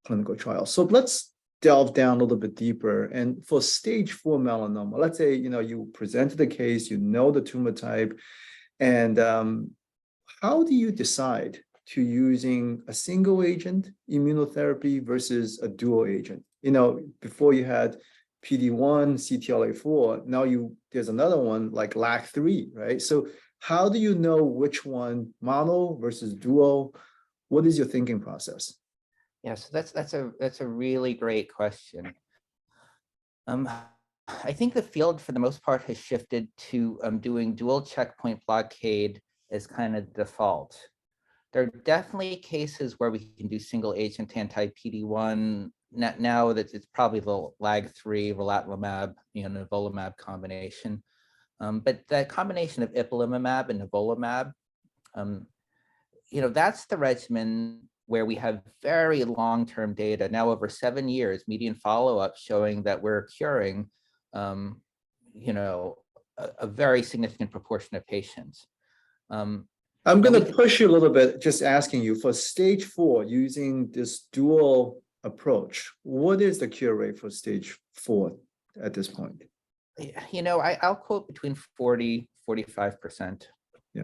clinical trials. So let's delve down a little bit deeper. And for stage 4 melanoma, let's say, you presented the case, the tumor type, and how do you decide to using a single agent immunotherapy versus a dual agent? Before you had PD-1, CTLA-4, now there's another one like LAG-3, right? So how do you know which one, mono versus dual? What is your thinking process? Yeah, so that's a really great question. I think the field for the most part has shifted to doing dual checkpoint blockade as kind of default. There are definitely cases where we can do single agent anti-PD-1. Now that it's probably the LAG-3, relatlimab, nivolumab combination. But that combination of ipilimumab and nivolumab, that's the regimen where we have very long-term data, now over 7 years, median follow-up showing that we're curing, a very significant proportion of patients. I'm going to push you a little bit, just asking you for stage 4 using this dual approach. What is the cure rate for stage 4 at this point? I'll quote between 40-45%. Yeah.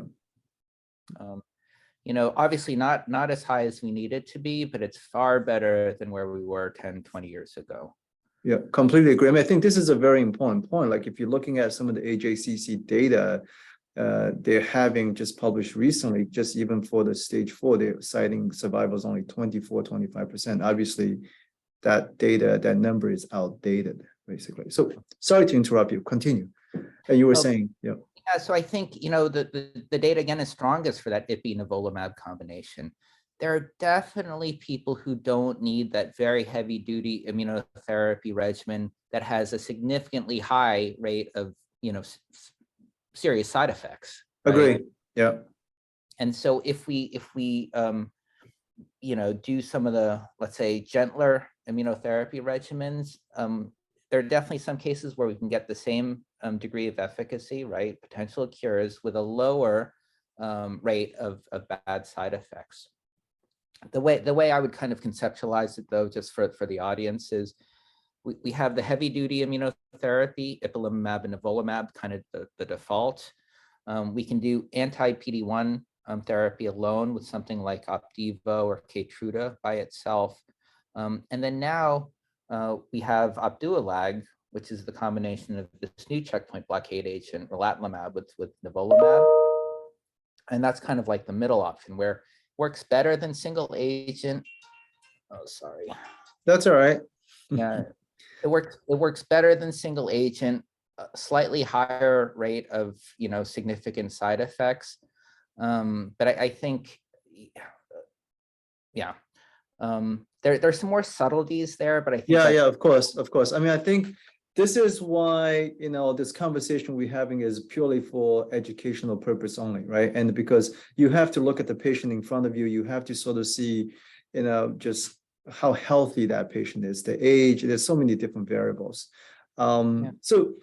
Obviously not as high as we need it to be, but it's far better than where we were 10-20 years ago. Yeah, completely agree. I mean, I think this is a very important point. Like if you're looking at some of the AJCC data, they're having just published recently, just even for the stage 4, they're citing survivals only 24-25%. Obviously, that number is outdated, basically. So sorry to interrupt you. Continue. And you were saying, yeah. Yeah, so I think, the data again is strongest for that ipi-nivolumab combination. There are definitely people who don't need that very heavy duty immunotherapy regimen that has a significantly high rate of, serious side effects. Right? Agree. Yeah. And so if we do some of the, let's say, gentler immunotherapy regimens, there are definitely some cases where we can get the same degree of efficacy, right? Potential cures with a lower rate of bad side effects. The way I would kind of conceptualize it, though, just for the audience, is we have the heavy duty immunotherapy, ipilimumab and nivolumab, kind of the default. We can do anti-PD-1 therapy alone with something like Opdivo or Keytruda by itself. And then now we have Opdualag, which is the combination of this new checkpoint blockade agent, relatlimab, with nivolumab. And that's kind of like the middle option where it works better than single agent. Oh, sorry. That's all right. Yeah, it works better than single agent, slightly higher rate of, significant side effects. But I think, yeah. There's some more subtleties there, but I think yeah, of course. I mean, I think this is why this conversation we're having is purely for educational purpose only, right? And because you have to look at the patient in front of you, you have to sort of see, just how healthy that patient is, the age. There's so many different variables. So